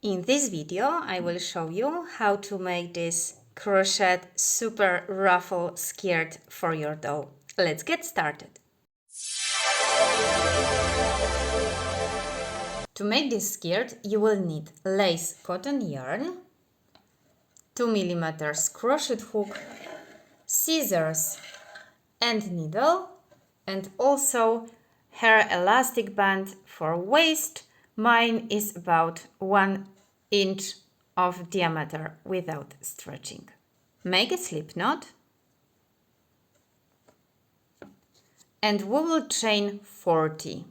In this video, I will show you how to make this crochet super ruffle skirt for your doll. Let's get started. To make this skirt, you will need lace cotton yarn, 2 mm crochet hook, scissors and needle, and also hair elastic band for waist. Mine is about 1 inch of diameter without stretching. Make a slip knot and we will chain 40.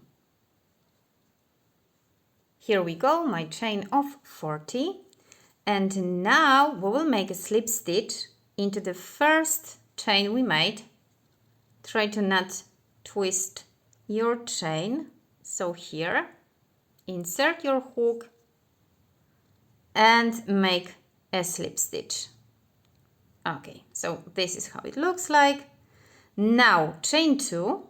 Here we go, my chain of 40. And now we will make a slip stitch into the first chain we made. Try to not twist your chain. So here, insert your hook and make a slip stitch. Okay, so this is how it looks like. Now chain 2.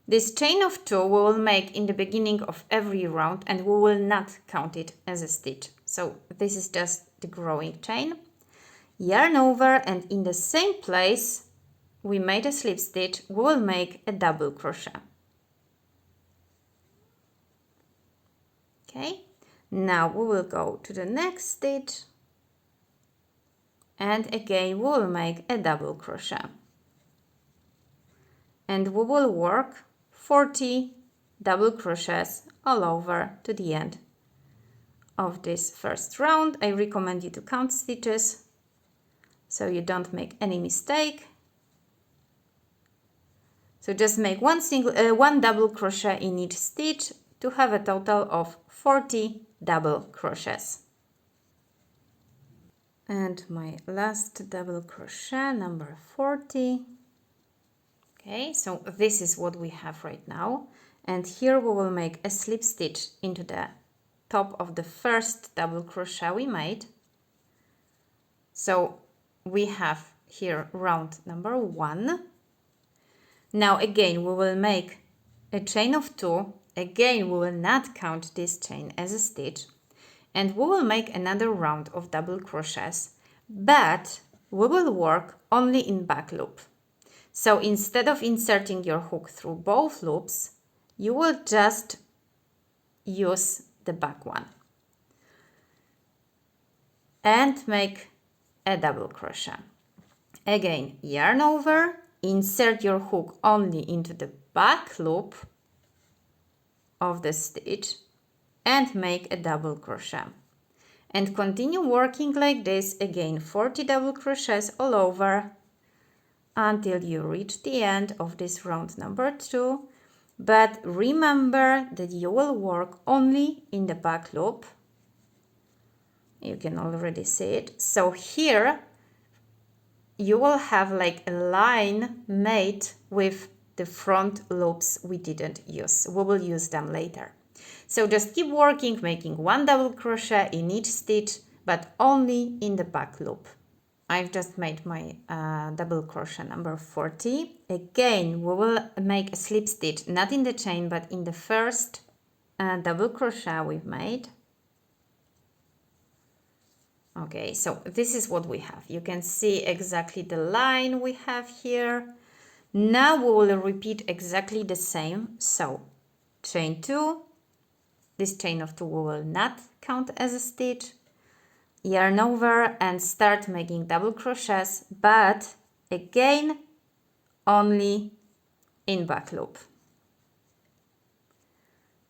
This chain of 2 we will make in the beginning of every round and we will not count it as a stitch. So this is just the growing chain. Yarn over, and in the same place we made a slip stitch, we will make a double crochet. Okay, now we will go to the next stitch and again we will make a double crochet. And we will work 40 double crochets all over to the end of this first round. I recommend you to count stitches so you don't make any mistake. So just make one double crochet in each stitch to have a total of 40 double crochets. And my last double crochet, number 40. Okay, so this is what we have right now. And here we will make a slip stitch into the top of the first double crochet we made. So we have here round number 1. Now again we will make a chain of 2. Again we will not count this chain as a stitch. And we will make another round of double crochets, but we will work only in back loop. So instead of inserting your hook through both loops, you will just use the back one and make a double crochet. Again, yarn over, insert your hook only into the back loop of the stitch and make a double crochet. And continue working like this, again 40 double crochets all over until you reach the end of this round number 2. But remember that you will work only in the back loop. You can already see it. So here you will have like a line made with the front loops we didn't use. We will use them later. So just keep working, making one double crochet in each stitch, but only in the back loop. I've just made my double crochet number 40. Again, we will make a slip stitch, not in the chain, but in the first double crochet we've made. Okay, so this is what we have. You can see exactly the line we have here. Now we will repeat exactly the same. So chain 2, this chain of 2 we will not count as a stitch. Yarn over and start making double crochets, but again only in back loop.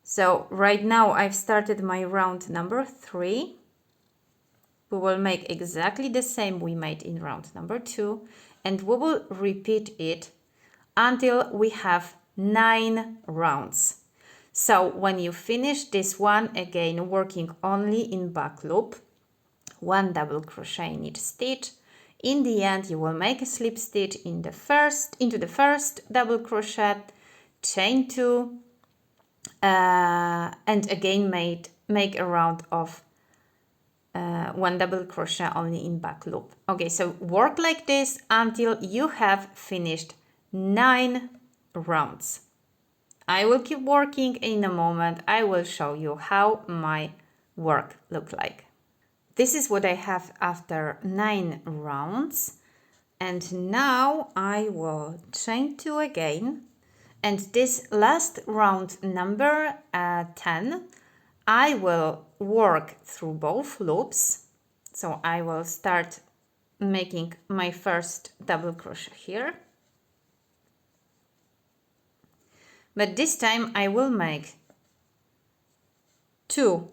So right now I've started my round number 3. We will make exactly the same we made in round number 2, and we will repeat it until we have 9 rounds. So when you finish this one, again working only in back loop, one double crochet in each stitch. In the end you will make a slip stitch into the first double crochet, chain 2, and again make a round of one double crochet only in back loop. Okay, so work like this until you have finished 9 rounds. I will keep working. In a moment I will show you how my work look like. This is what I have after 9 rounds, and now I will chain 2 again, and this last round number 10 I will work through both loops. So I will start making my first double crochet here, but this time I will make 2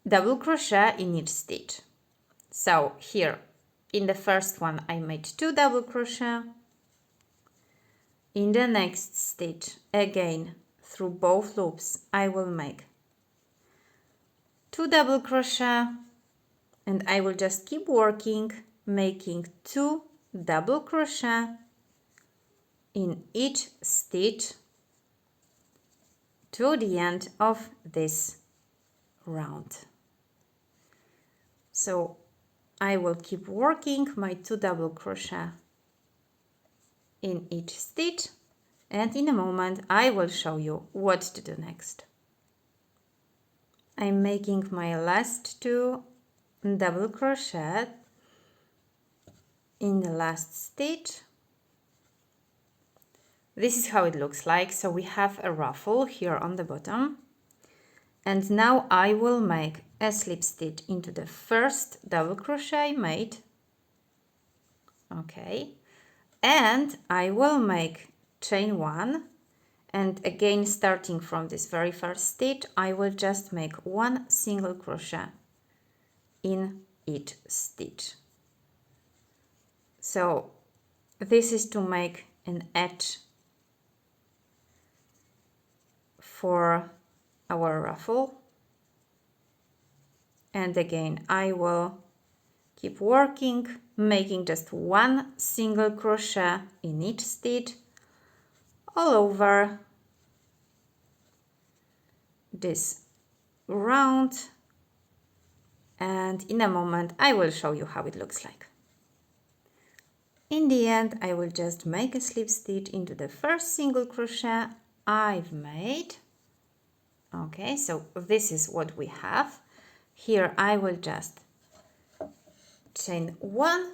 double crochet in each stitch. So here in the first one I made 2 double crochet. In the next stitch again through both loops I will make 2 double crochet, and I will just keep working, making 2 double crochet in each stitch to the end of this round. So I will keep working my 2 double crochet in each stitch, and in a moment I will show you what to do next. I'm making my last 2 double crochet in the last stitch. This is how it looks like. So we have a ruffle here on the bottom, and now I will make a slip stitch into the first double crochet I made. Okay, and I will make chain 1, and again starting from this very first stitch I will just make 1 single crochet in each stitch. So this is to make an edge for our ruffle, and again I will keep working, making just 1 single crochet in each stitch all over this round, and in a moment I will show you how it looks like. In the end I will just make a slip stitch into the first single crochet I've made. Okay, so this is what we have. Here I will just chain 1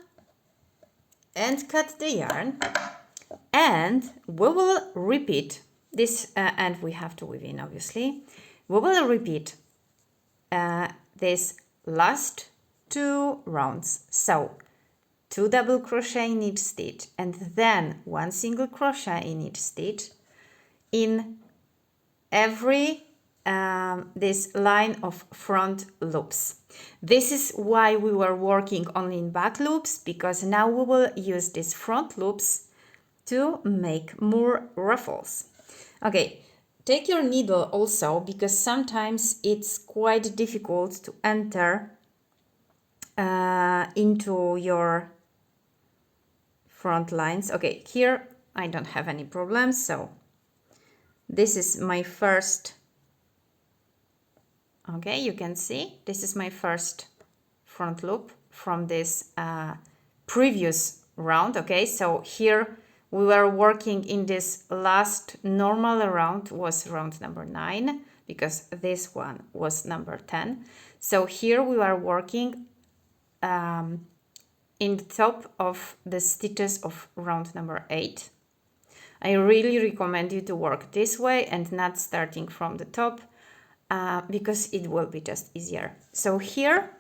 and cut the yarn, and we will repeat this, and we have to weave in obviously. We will repeat this last 2 rounds. So 2 double crochet in each stitch, and then 1 single crochet in each stitch in every this line of front loops. This is why we were working only in back loops, because now we will use these front loops to make more ruffles. Okay, take your needle also, because sometimes it's quite difficult to enter into your front lines. Okay, here I don't have any problems. So this is my first, okay, you can see this is my first front loop from this previous round. Okay, so here we were working in this last normal round, was round number 9, because this one was number 10. So here we are working in the top of the stitches of round number 8. I really recommend you to work this way and not starting from the top, because it will be just easier. So here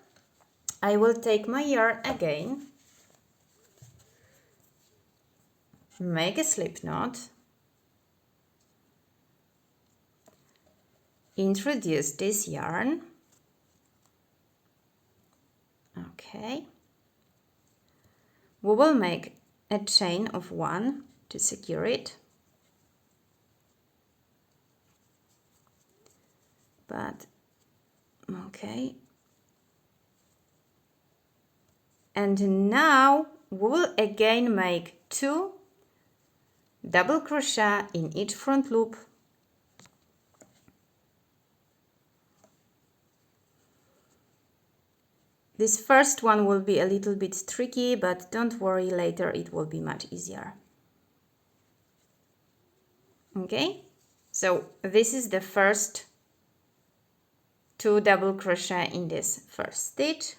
I will take my yarn again, make a slip knot, introduce this yarn. Okay, we will make a chain of 1 to secure it, but okay, and now we will again make 2 double crochet in each front loop. This first one will be a little bit tricky, but don't worry, later it will be much easier. Okay, So this is the first 2 double crochet in this first stitch.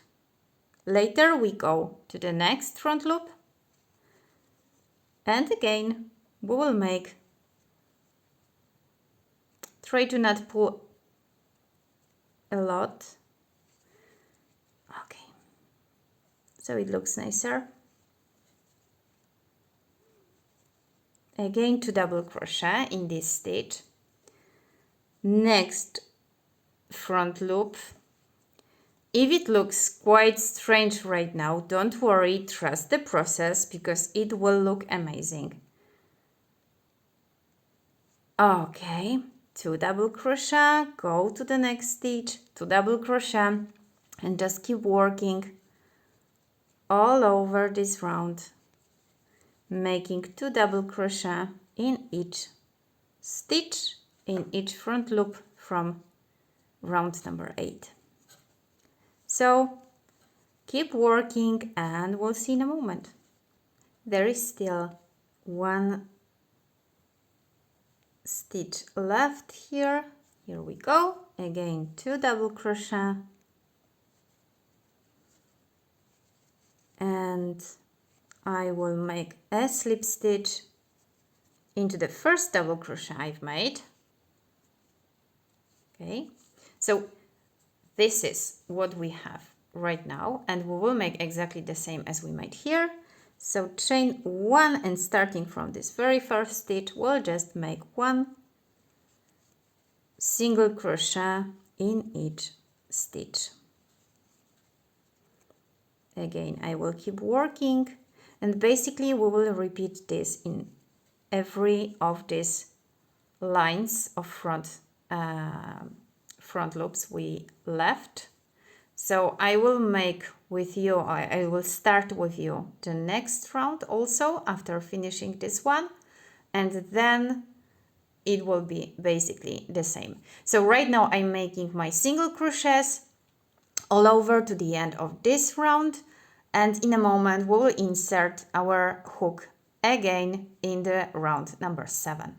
Later we go to the next front loop, and again we will make, try to not pull a lot, okay, so it looks nicer. Again 2 double crochet in this stitch. Next front loop. If it looks quite strange right now, don't worry, trust the process because it will look amazing. Okay, 2 double crochet, go to the next stitch, 2 double crochet, and just keep working all over this round, making 2 double crochet in each stitch, in each front loop from round number 8. So keep working and we'll see in a moment. There is still 1 stitch left here. Here we go. Again 2 double crochet, and I will make a slip stitch into the first double crochet I've made. Okay, so this is what we have right now, and we will make exactly the same as we made here. So chain 1, and starting from this very first stitch, we'll just make 1 single crochet in each stitch. Again, I will keep working, and basically we will repeat this in every of these lines of front loops we left. So I will make with you, I will start with you the next round also after finishing this one, and then it will be basically the same. So right now I'm making my single crochets all over to the end of this round, and in a moment we will insert our hook again in the round number 7.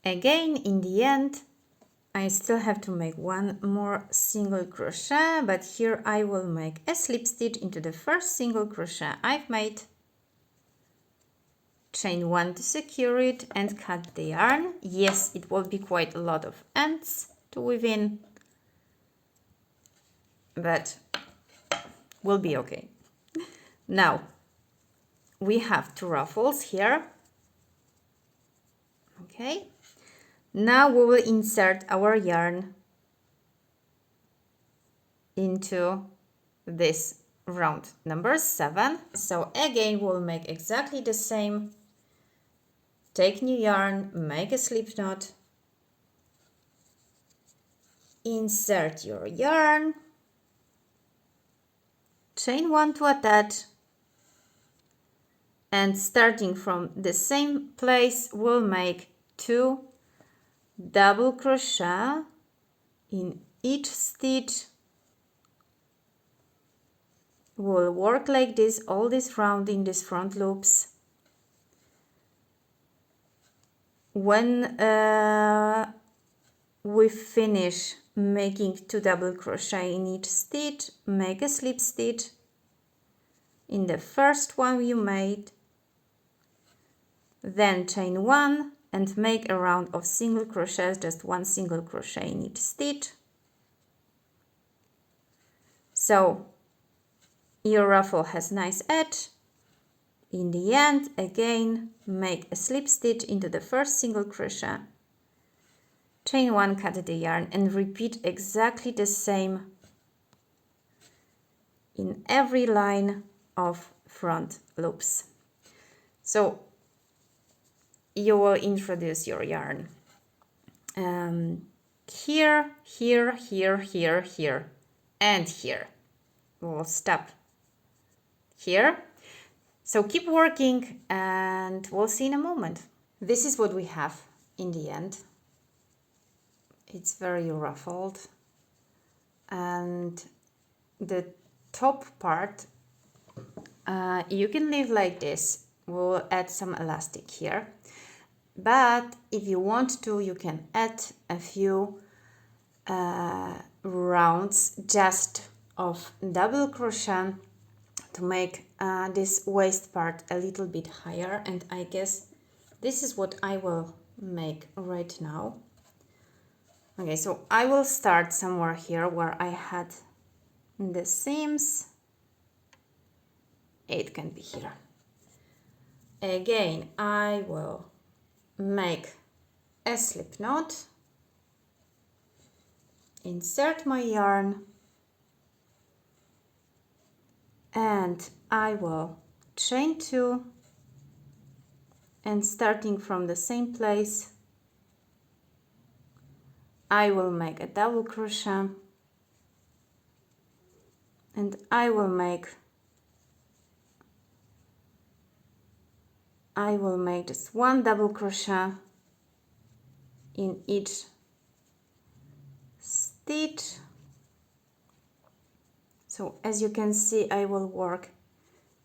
Again, in the end, I still have to make 1 more single crochet, but here I will make a slip stitch into the first single crochet I've made, chain 1 to secure it, and cut the yarn. Yes, it will be quite a lot of ends to weave in, but we'll be okay. Now we have 2 ruffles here. Okay, now we will insert our yarn into this round number 7. So again we'll make exactly the same. Take new yarn, make a slip knot, insert your yarn, chain 1 to attach, and starting from the same place we'll make 2 double crochet in each stitch. We'll work like this all this round in these front loops. When we finish making 2 double crochet in each stitch, make a slip stitch in the first one you made, then chain 1 and make a round of single crochets, just 1 single crochet in each stitch. So your ruffle has nice edge. In the end, again, make a slip stitch into the first single crochet, chain 1, cut the yarn, and repeat exactly the same in every line of front loops. So you will introduce your yarn here, here, here, here, here, and here. We'll stop here. So keep working and we'll see in a moment. This is what we have in the end. It's very ruffled, and the top part you can leave like this. We'll add some elastic here but if you want to, you can add a few rounds just of double crochet to make this waist part a little bit higher, and I guess this is what I will make right now. Okay, so I will start somewhere here where I had the seams. It can be here. Again, I will make a slip knot, insert my yarn, and I will chain 2, and starting from the same place I will make a double crochet, and I will make just one double crochet in each stitch. So as you can see, I will work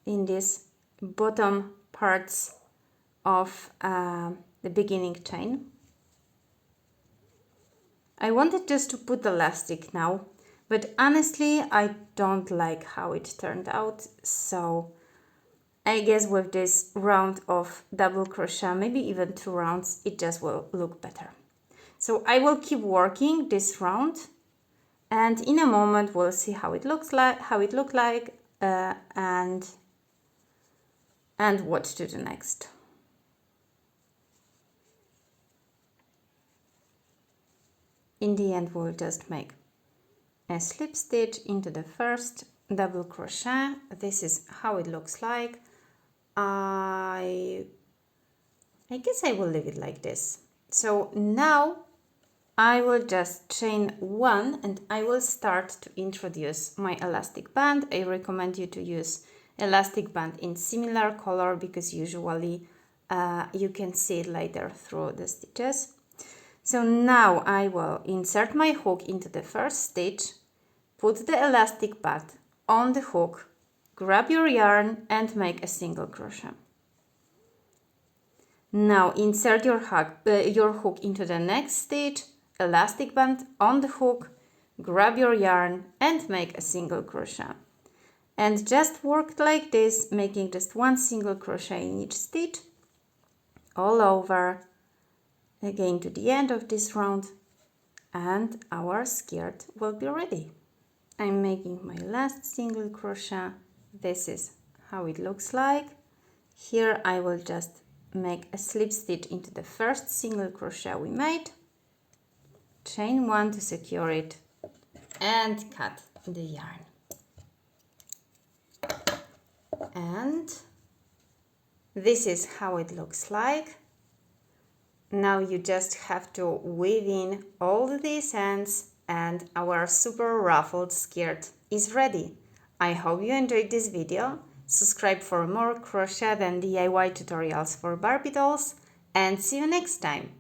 in these bottom parts of the beginning chain. I wanted just to put elastic now, but honestly I don't like how it turned out, so I guess with this round of double crochet, maybe even 2 rounds, it just will look better. So I will keep working this round, and in a moment we'll see how it looks like, and what to do next. In the end, we'll just make a slip stitch into the first double crochet. This is how it looks like. I guess I will leave it like this. So now I will just chain 1, and I will start to introduce my elastic band. I recommend you to use elastic band in similar color because usually you can see it later through the stitches. So now I will insert my hook into the first stitch, put the elastic band on the hook, grab your yarn and make a single crochet. Now insert your hook into the next stitch, elastic band on the hook, grab your yarn and make a single crochet. And just work like this, making just one single crochet in each stitch all over, again to the end of this round, and our skirt will be ready. I'm making my last single crochet. This is how it looks like. Here I will just make a slip stitch into the first single crochet we made, chain 1 to secure it, and cut the yarn. And this is how it looks like. Now you just have to weave in all these ends and our super ruffled skirt is ready. I hope you enjoyed this video. Subscribe for more crochet and DIY tutorials for Barbie dolls, and see you next time.